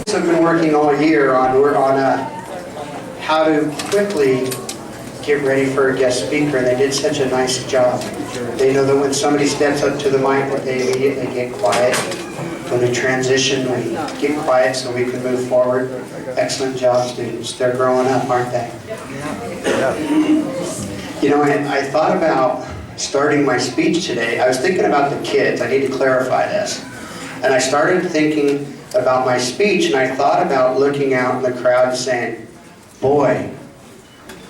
I've been working all year on how to quickly get ready for a guest speaker, and they did such a nice job. They know that when somebody steps up to the mic, that they immediately get quiet. When we transition, we get quiet so we can move forward. Excellent job, students. They're growing up, aren't they? You know, I thought about starting my speech today. I was thinking about the kids. I need to clarify this. And I started thinking about my speech, and I thought about looking out in the crowd and saying, boy,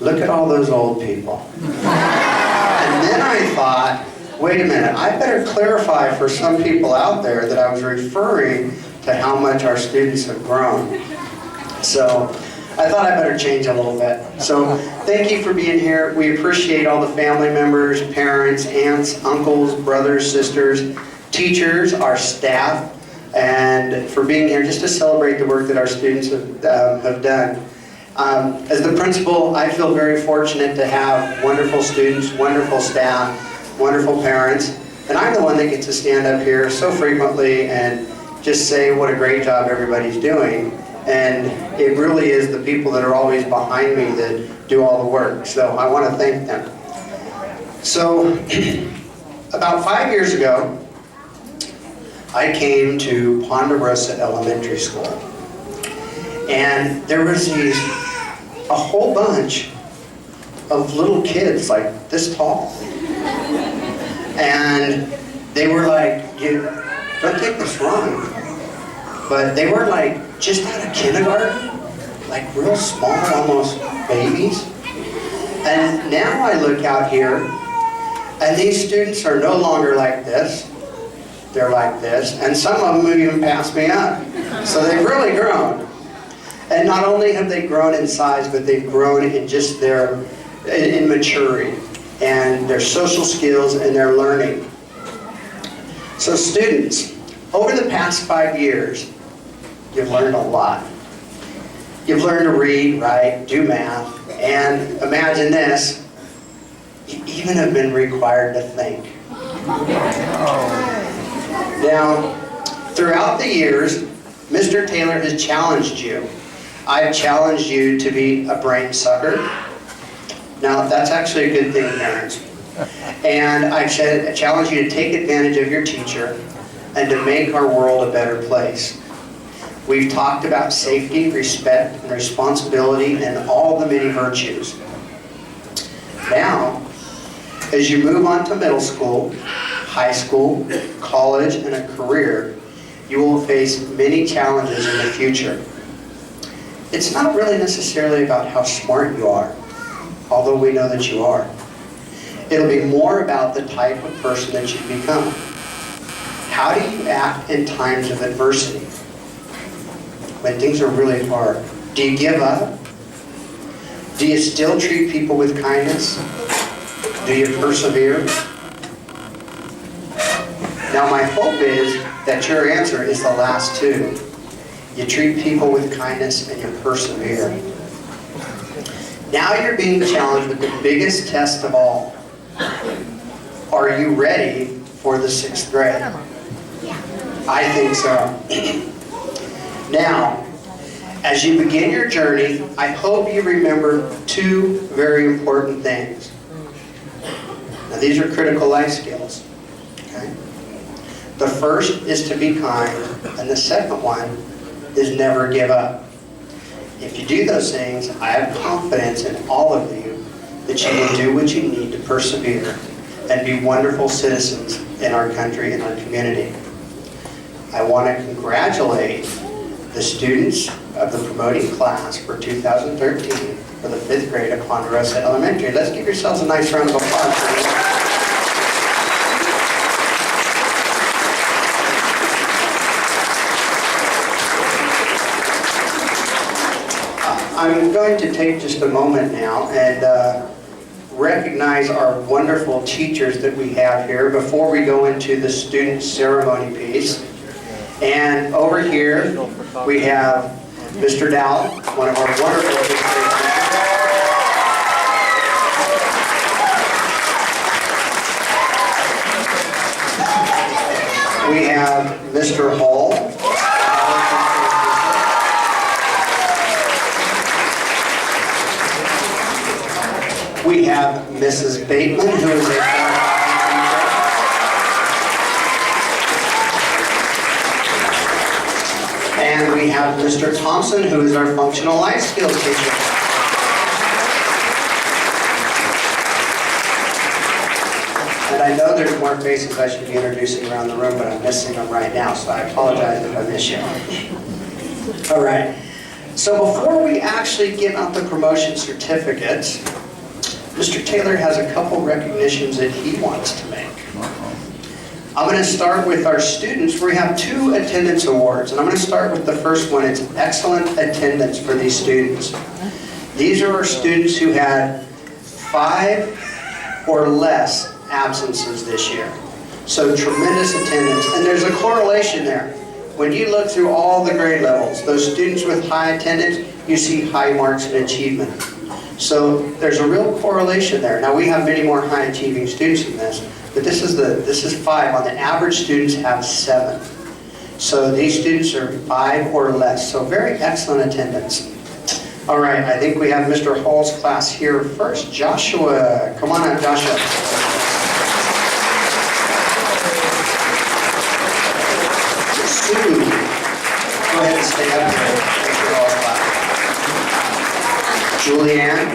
look at all those old people. And then I thought, wait a minute, I better clarify for some people out there that I was referring to how much our students have grown. So I thought I better change a little bit. So thank you for being here. We appreciate all the family members, parents, aunts, uncles, brothers, sisters, teachers, our staff, and for being here just to celebrate the work that our students have done. As the principal, I feel very fortunate to have wonderful students, wonderful staff, wonderful parents, and I'm the one that gets to stand up here so frequently and just say what a great job everybody's doing. And it really is the people that are always behind me that do all the work, so I want to thank them. So about 5 years ago, I came to Ponderosa Elementary School, and there was a whole bunch of little kids like this tall, and they were like, don't take this wrong, but they were like just out of kindergarten, like real small, almost babies. And now I look out here, and these students are no longer like this. They're like this, and some of them even passed me up. So they've really grown. And not only have they grown in size, but they've grown in just in maturity, and their social skills and their learning. So students, over the past 5 years, you've learned a lot. You've learned to read, write, do math, and imagine this, you even have been required to think. Now, throughout the years, Mr. Taylor has challenged you. I've challenged you to be a brain sucker. Now, that's actually a good thing, parents. And I've challenged you to take advantage of your teacher and to make our world a better place. We've talked about safety, respect, and responsibility, and all the many virtues. Now, as you move on to middle school, high school, college, and a career, you will face many challenges in the future. It's not really necessarily about how smart you are, although we know that you are. It'll be more about the type of person that you become. How do you act in times of adversity? When things are really hard, do you give up? Do you still treat people with kindness? Do you persevere? Now my hope is that your answer is the last two. You treat people with kindness and you persevere. Now you're being challenged with the biggest test of all. Are you ready for the 6th grade? I think so. Now, as you begin your journey, I hope you remember 2 very important things. Now these are critical life skills. Okay? The first is to be kind, and the second one is never give up. If you do those things, I have confidence in all of you that you will do what you need to persevere and be wonderful citizens in our country and our community. I want to congratulate the students of the promoting class for 2013 for the 5th grade at Ponderosa Elementary. Let's give yourselves a nice round of applause for them. I'm going to take just a moment now and recognize our wonderful teachers that we have here before we go into the student ceremony piece. And over here we have Mr. Dowell, one of our wonderful teachers. We have Mr. Hall. We have Mrs. Bateman, who is a and we have Mr. Thompson, who is our functional life skills teacher. And I know there's more faces I should be introducing around the room, but I'm missing them right now, so I apologize if I miss you. All right. So before we actually give out the promotion certificates, Mr. Taylor has a couple recognitions that he wants to make. I'm going to start with our students. We have 2 attendance awards, and I'm going to start with the first one. It's excellent attendance for these students. These are our students who had 5 or less absences this year. So tremendous attendance, and there's a correlation there. When you look through all the grade levels, those students with high attendance, you see high marks in achievement. So there's a real correlation there. Now we have many more high achieving students than this, but this is 5. On the average, students have 7. So these students are 5 or less. So very excellent attendance. All right, I think we have Mr. Hall's class here first. Joshua, come on up, Joshua. Sue, go ahead and stay up here. Mr. Hall's class. Julianne.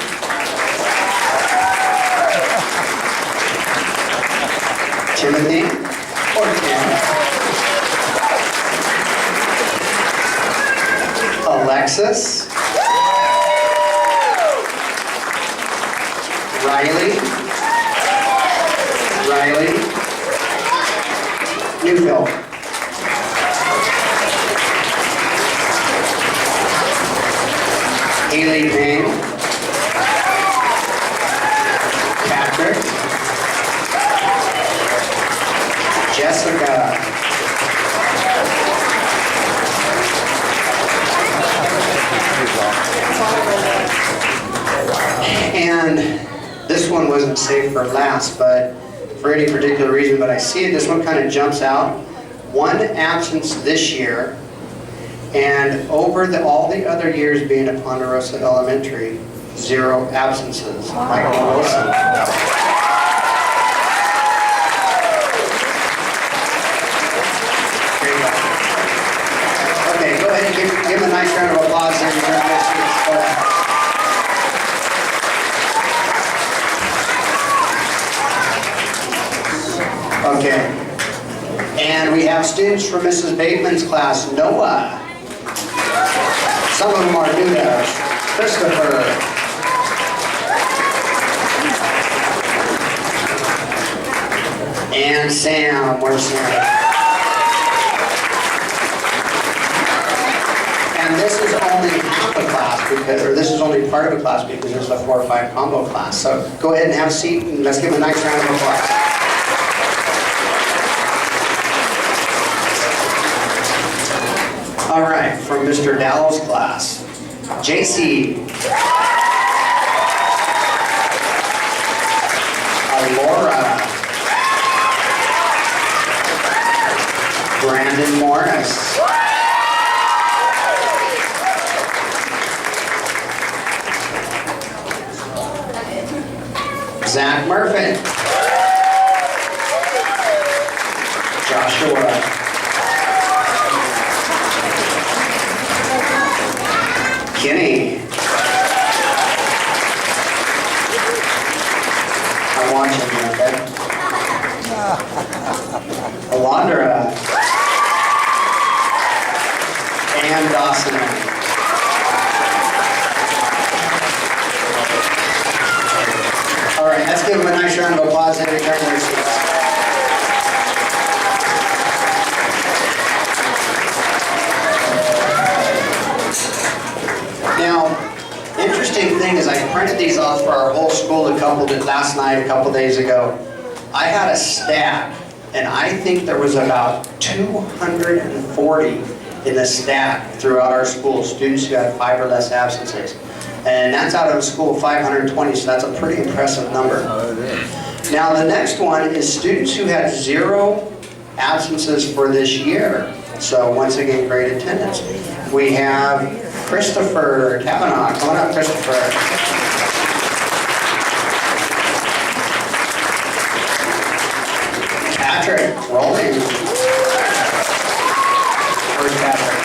Timothy, or Tim. Alexis. Riley. Newfield. Haley Payne. Patrick. Jessica. And this one wasn't saved for last, but for any particular reason, but I see it, this one kind of jumps out. 1 absence this year, and over all the other years being at Ponderosa Elementary, 0 absences. Michael Wilson. Okay, go ahead and give him a nice round of applause there. Okay. And we have students from Mrs. Bateman's class, Noah. Some of them are new to us. Christopher. And Sam. Where's Sam? And this is only half a class, or this is only part of a class because there's a 4 or 5 combo class. So go ahead and have a seat, and let's give them a nice round of applause. All right, from Mr. Dowell's class, JC. Laura. Brandon Morris. Zach Murphy. Joshua. Kenny. I'm watching you, okay? Alondra. And Dawson. All right, let's give them a nice round of applause and return their seats. Now, interesting thing is I printed these off for our whole school last night, a couple days ago. I had a stack, and I think there was about 240 in the stack throughout our school, students who had 5 or less absences. And that's out of a school of 520, so that's a pretty impressive number. Now the next one is students who had 0 absences for this year. So once again, great attendance. We have Christopher Kavanaugh. Come on up, Christopher. Patrick Rolling. Where's Patrick?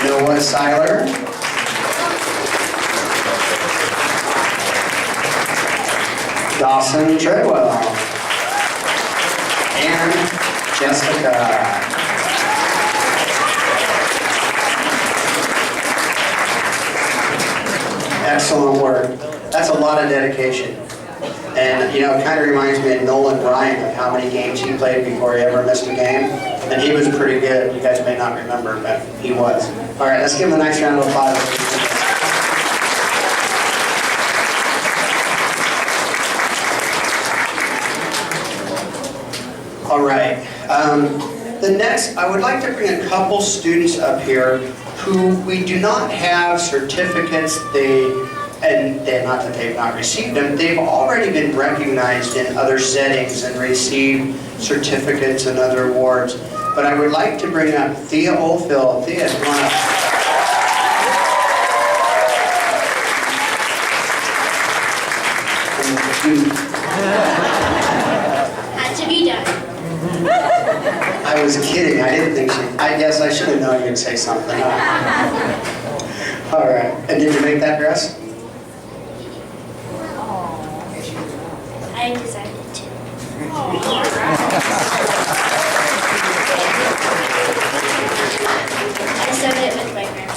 Noah Seiler. Dawson Treadwell. And Jessica. Excellent work. That's a lot of dedication. And, you know, it kind of reminds me of Nolan Bryant, of how many games he played before he ever missed a game. And he was pretty good. You guys may not remember, but he was. All right, let's give him a nice round of applause. All right. The next, I would like to bring a couple students up here who we do not have certificates. Not that they've not received them, they've already been recognized in other settings and received certificates and other awards. But I would like to bring up Thea Oldfield. Thea, come on up. Had to be done. I was kidding. I didn't think I guess I should have known you'd say something. All right. And did you make that dress? I decided to. I sewed it with my grandma.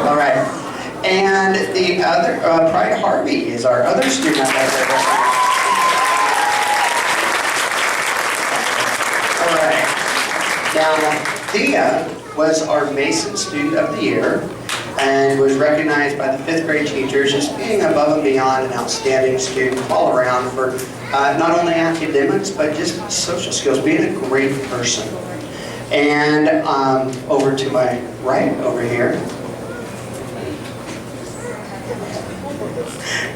All right. And the other, Pride Harvey is our other student. All right. Now, Thea was our Mason Student of the Year and was recognized by the 5th grade teachers as being above and beyond an outstanding student all around for not only academics, but just social skills, being a great person. And over to my right over here.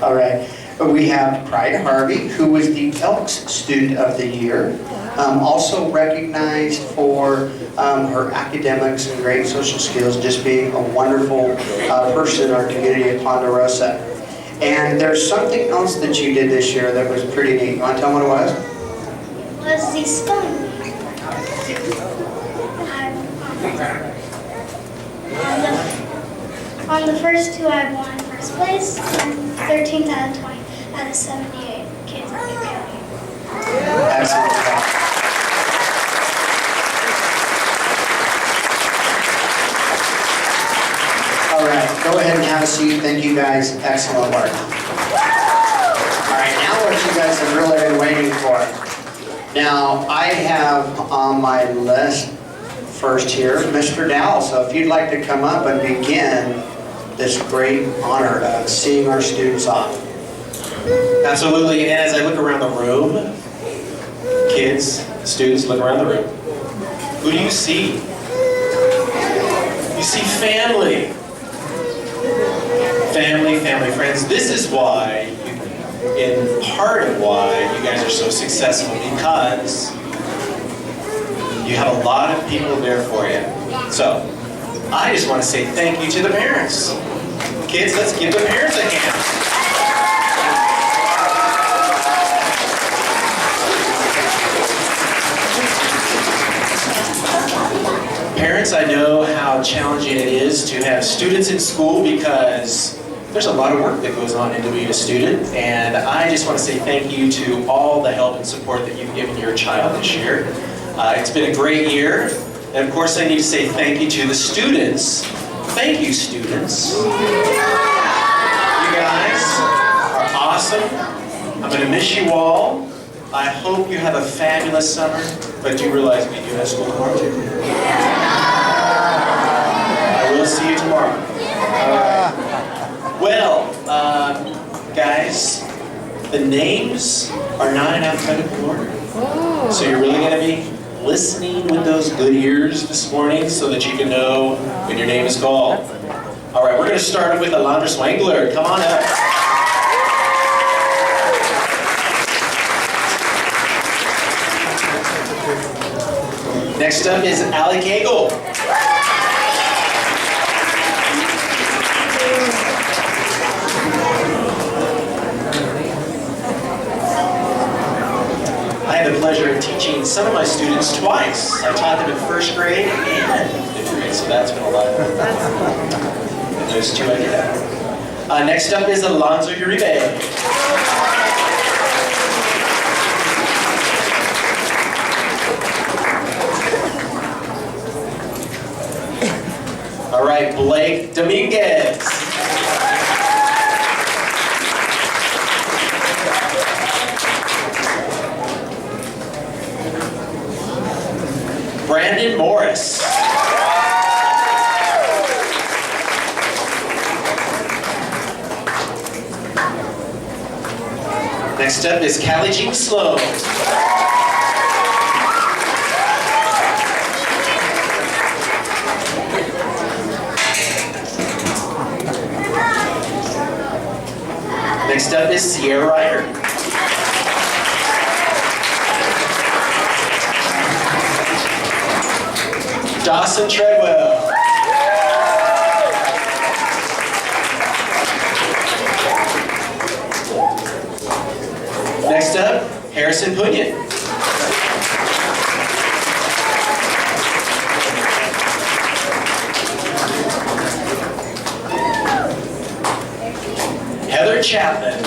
All right. We have Pride Harvey, who was the Elks Student of the Year. Also recognized for her academics and great social skills, just being a wonderful person in our community at Ponderosa. And there's something else that you did this year that was pretty neat. You want to tell me what it was? Was the spelling bee. On the first two, I won first place, and 13th out of 20 out of 78 kids in the county. Absolutely. All right, go ahead and have a seat. Thank you guys. Excellent work. All right, now what you guys have really been waiting for. Now, I have on my list first here, Mr. Dowell. So if you'd like to come up and begin this great honor of seeing our students off. Absolutely, and as I look around the room, kids, students, look around the room. Who do you see? You see family. Family, friends. This is why, in part of why you guys are so successful, because you have a lot of people there for you. So, I just want to say thank you to the parents. Kids, let's give the parents a hand. Parents, I know how challenging it is to have students in school because there's a lot of work that goes on into being a student, and I just want to say thank you to all the help and support that you've given your child this year. It's been a great year, and of course I need to say thank you to the students. Thank you, students. You guys are awesome. I'm going to miss you all. I hope you have a fabulous summer, but do realize we do have school tomorrow too. I will see you tomorrow. All right. Well, guys, the names are not in alphabetical order. So you're really going to be listening with those good ears this morning so that you can know when your name is called. All right, we're going to start with Alondra Swangler. Come on up. Next up is Alec Hagel. I had the pleasure of teaching some of my students twice. I taught them in first grade and fifth grade, so that's been a lot of fun. And those two I get out. Next up is Alonzo Uribe. All right, Blake Dominguez. Brandon Morris. Next up is Callie Jean Sloan. Next up is Sierra Ryder. Dawson Treadwell. Next up, Harrison Punyan. Heather Chapman.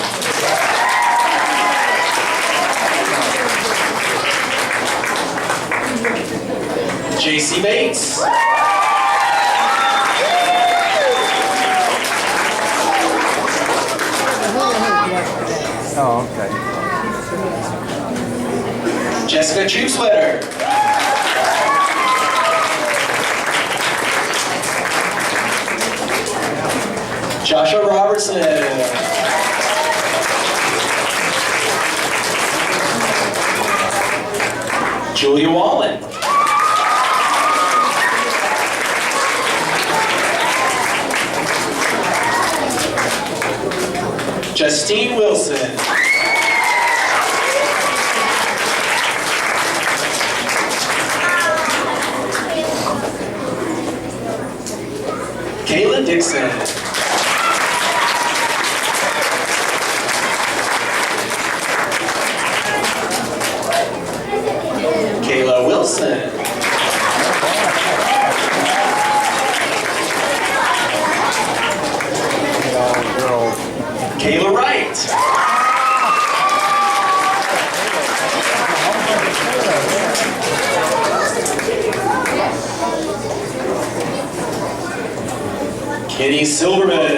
JC Bates. Oh, okay. Jessica Troopsweater. Joshua Robertson. Julia Wallen. Justine Wilson. Kayla Dixon. Kayla Wilson. Kayla Wright. Kenny Silverman.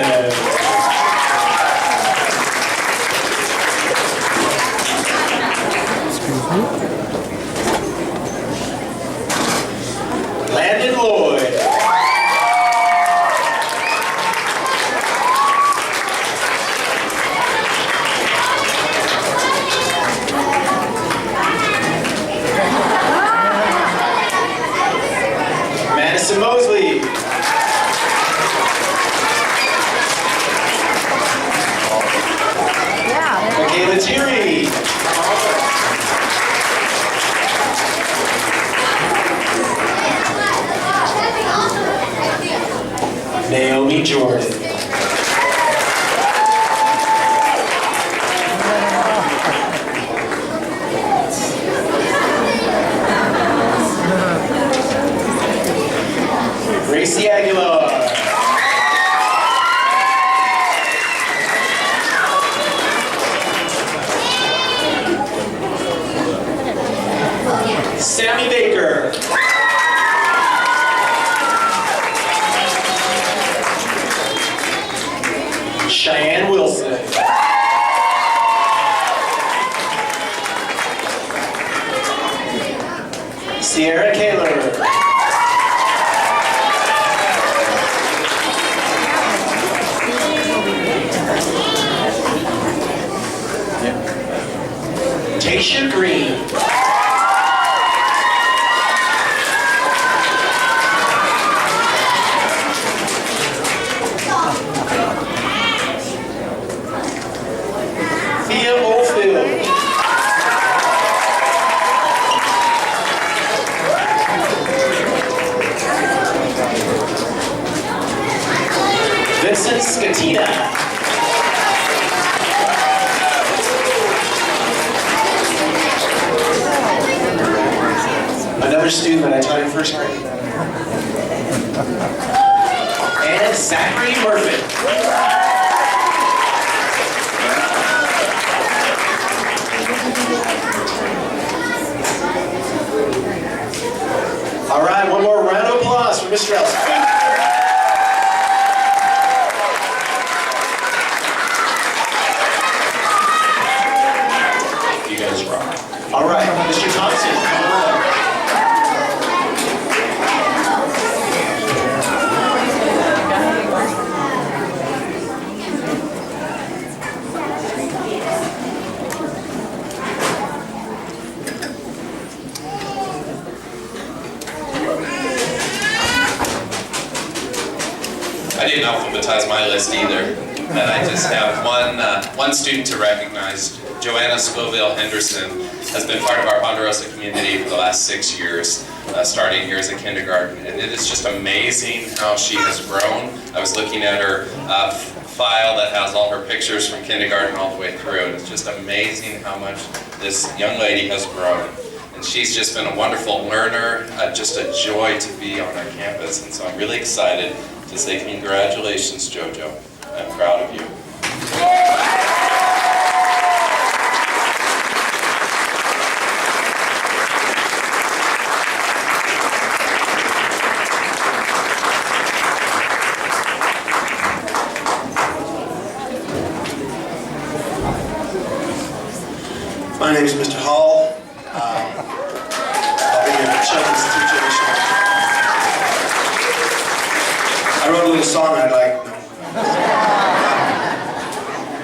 Landon Lloyd. Madison Mosley. Michaela Thierry. Naomi Jordan. Gracie Aguilar. Sammy Baker. Cheyenne Wilson. Sierra Kaler. Tasha Green. Thea Oldfield. Scatina. Another student that I taught in first grade. And Zachary Murphy. All right, one more round of applause for Mr. Elson. You guys rock. All right, Mr. Thompson, come on up. I didn't alphabetize my list either, and I just have one student to recognize. Joanna Scoville Henderson has been part of our Ponderosa community for the last 6 years, starting here as a kindergarten, and it is just amazing how she has grown. I was looking at her file that has all her pictures from kindergarten all the way through, and it's just amazing how much this young lady has grown. And she's just been a wonderful learner, just a joy to be on our campus, and so I'm really excited to say congratulations, JoJo. I'm proud of you. My name is Mr. Hall. I'll be your children's teacher this year. I wrote a little song I'd like.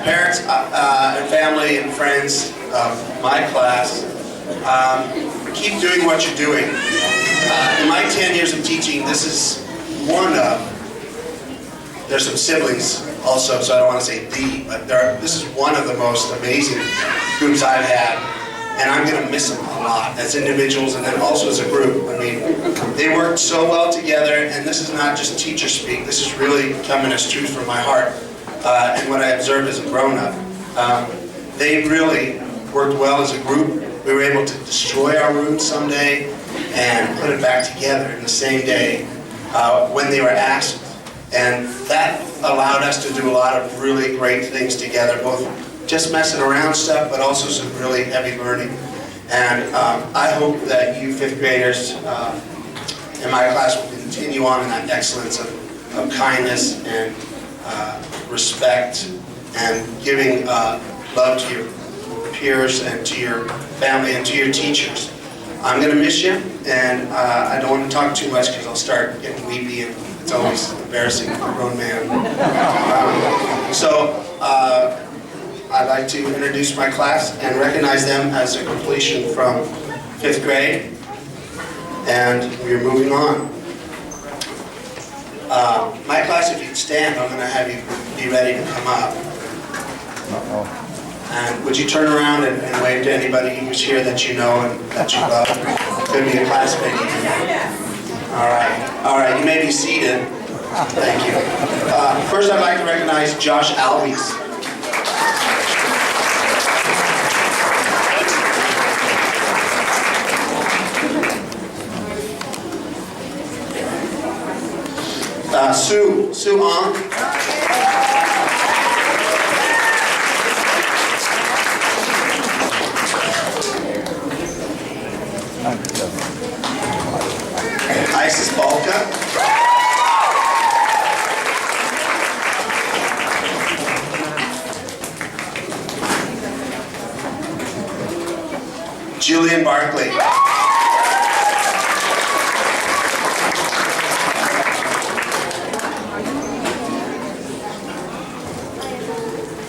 Parents and family and friends of my class, keep doing what you're doing. In my 10 years of teaching, this is one of, there's some siblings also, so I don't want to say the, but this is one of the most amazing groups I've had, and I'm going to miss them a lot as individuals and then also as a group. I mean, they worked so well together, and this is not just teacher speak. This is really coming as truth from my heart and what I observed as a grown-up. They really worked well as a group. We were able to destroy our room someday and put it back together in the same day when they were asked. And that allowed us to do a lot of really great things together, both just messing around stuff, but also some really heavy learning. And I hope that you fifth graders in my class will continue on in that excellence of kindness and respect and giving love to your peers and to your family and to your teachers. I'm going to miss you, and I don't want to talk too much because I'll start getting weepy, and it's always embarrassing for a grown man. I'd like to introduce my class and recognize them as a completion from 5th grade, and we're moving on. My class, if you'd stand, I'm going to have you be ready to come up. And would you turn around and wave to anybody who's here that you know and that you love? Could be a classmate even. All right, you may be seated. Thank you. First, I'd like to recognize Josh Alves. Sue Ong. Isis Balka. Julian Barkley.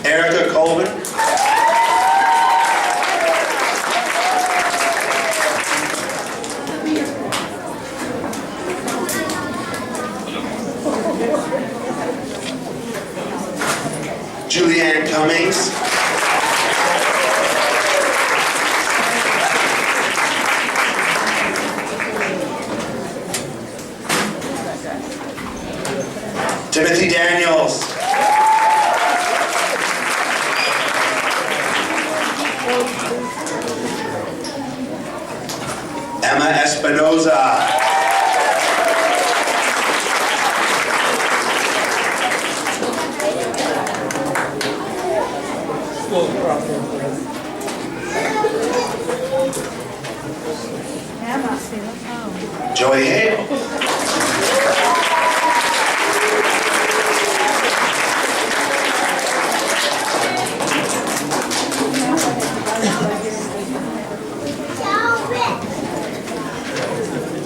Erica Colvin. Julianne Cummings. Timothy Daniels. Emma Espinoza. Joy Hale.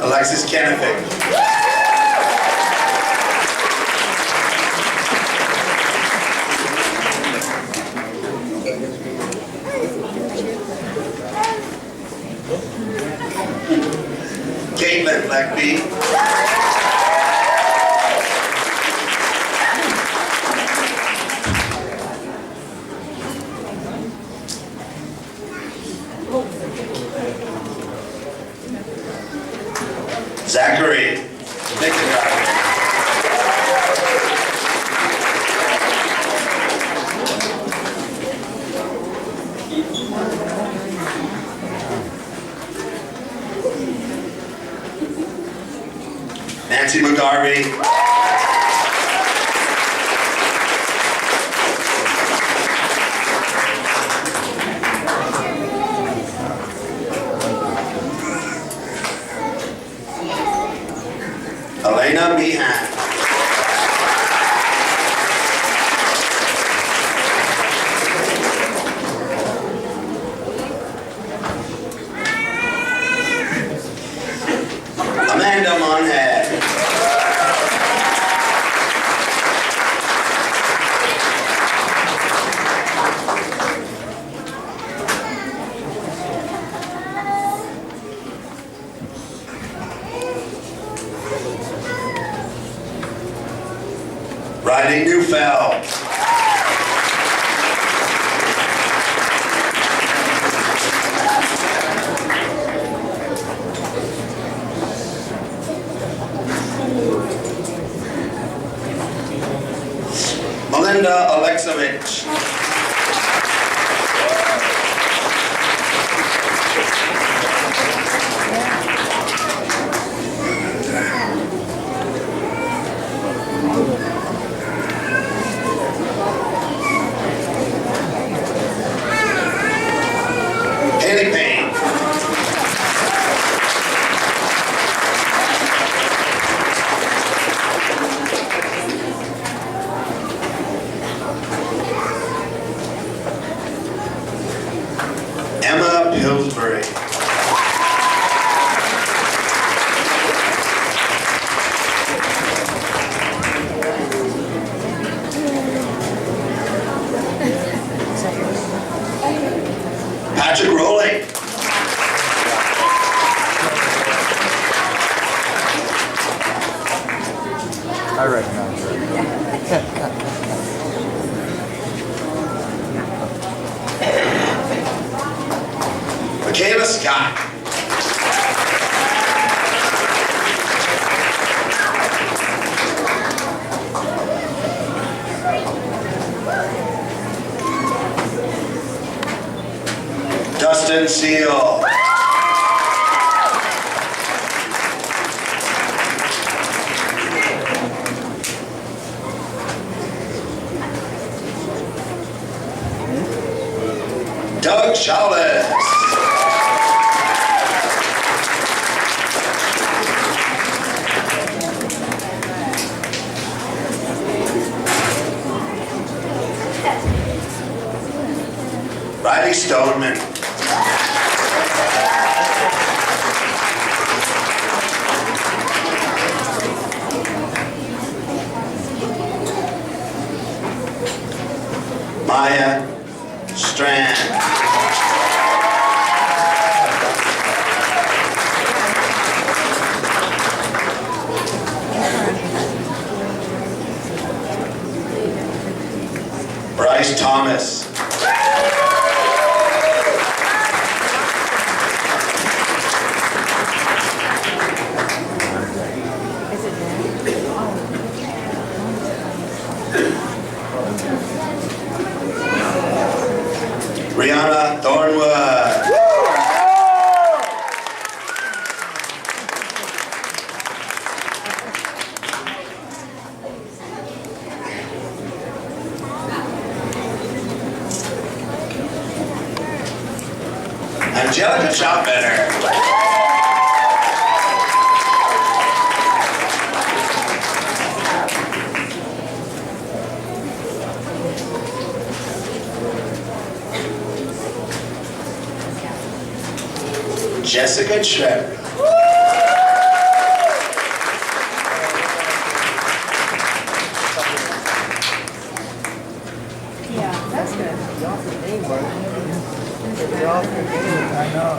Alexis Kennefic. Caitlin Blackby. Zachary. Nancy McGarvey. Elena Meehan. Amanda Monhead. Riley Neufeld. Melinda Alexovich. Haley Payne. Emma Pillsbury. Patrick Rowley. I recognize her. Michaela Scott. Dustin Seal. Doug Chavez. Riley Stoneman. Maya Strand. Shout better. Jessica Shredder. Yeah, that's good. I know.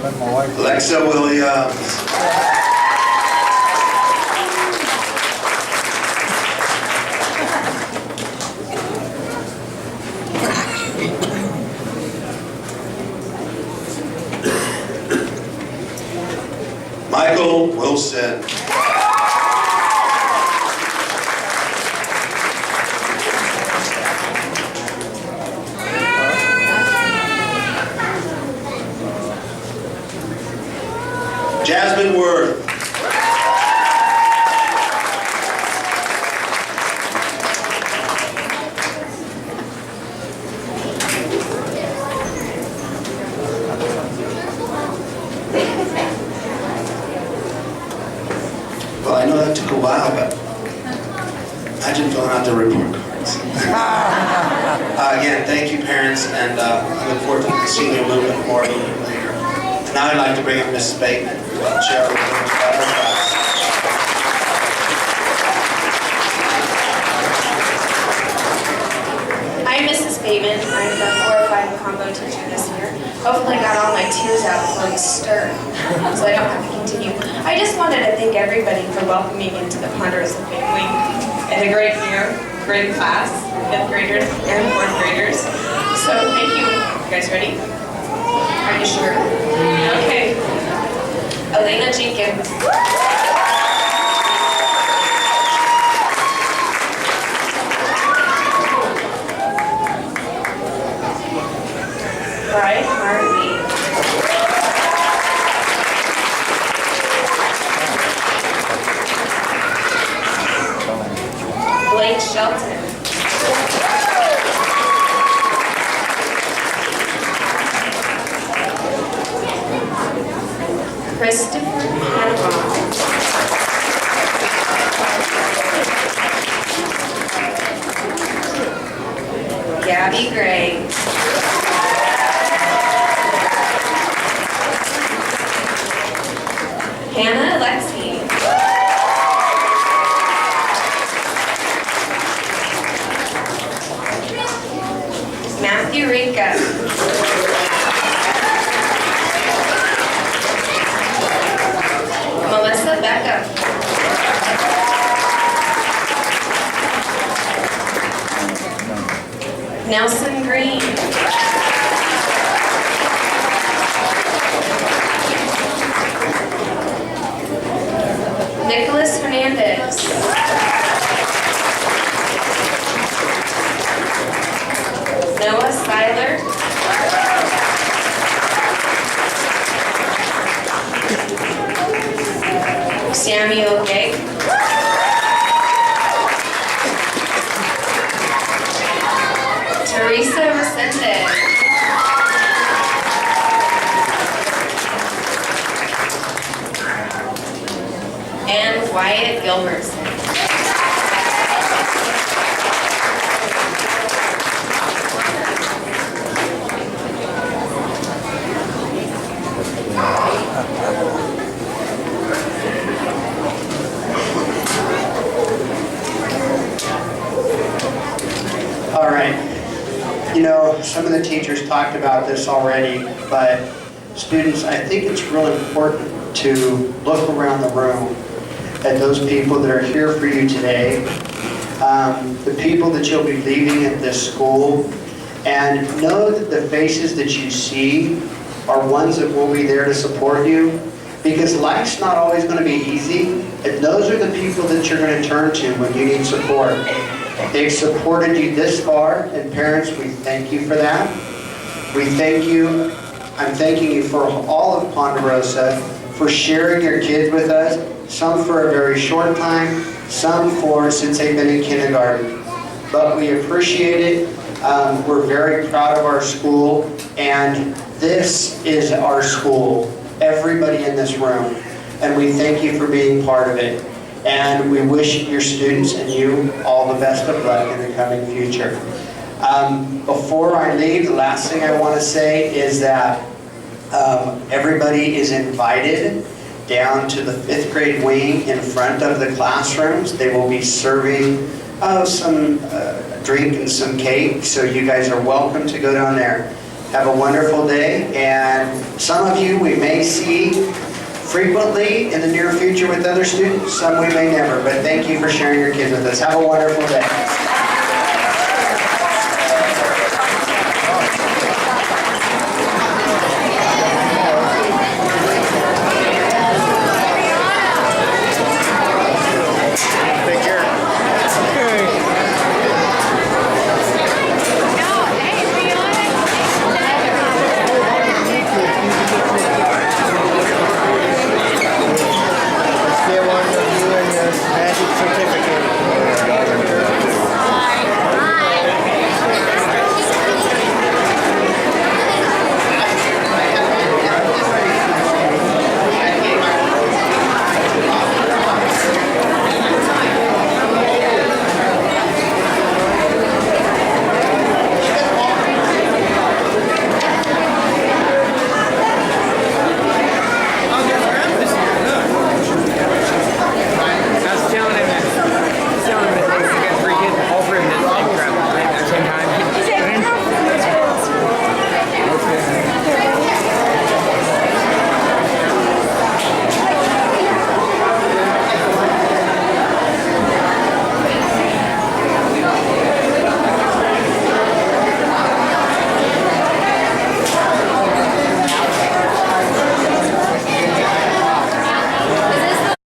But my wife. Alexa Williams. Michael Wilson. Jasmine Worth. Well, I know that took a while, but imagine filling out the report cards. Again, thank you, parents, and I look forward to seeing you a little bit more a little bit later. Now I'd like to bring up Mrs. Bateman, share with us about our class. I'm Mrs. Bateman. I'm the 405 combo teacher this year. Hopefully I got all my tears out before we start, so I don't have to continue. I just wanted to thank everybody for welcoming me into the Ponderosa family. I had a great year, great class, 5th graders and 4th graders. So thank you. You guys ready? Are you sure? Okay. Elena Jenkins. Brian Harvey. Blake Shelton. Christopher Panama. Gabby Gray. Hannah Alexi. Matthew Rika. Melissa Beckham. Nelson Green. Nicholas Hernandez. Noah Seiler. Samuel Gay. Teresa Resendez. And Wyatt Gilbertson. All right. You know, some of the teachers talked about this already, but students, I think it's really important to look around the room at those people that are here for you today, the people that you'll be leaving at this school, and know that the faces that you see are ones that will be there to support you, because life's not always going to be easy, and those are the people that you're going to turn to when you need support. They've supported you this far, and parents, we thank you for that. We thank you. I'm thanking you for all of Ponderosa, for sharing your kids with us, some for a very short time, some for since they've been in kindergarten. But we appreciate it. We're very proud of our school, and This is our school, everybody in this room, and we thank you for being part of it. And we wish your students and you all the best of luck in the coming future. Before I leave, the last thing I want to say is that everybody is invited down to the 5th grade wing in front of the classrooms. They will be serving some drink and some cake, so you guys are welcome to go down there. Have a wonderful day, and some of you we may see frequently in the near future with other students, some we may never, but thank you for sharing your kids with us. Have a wonderful day.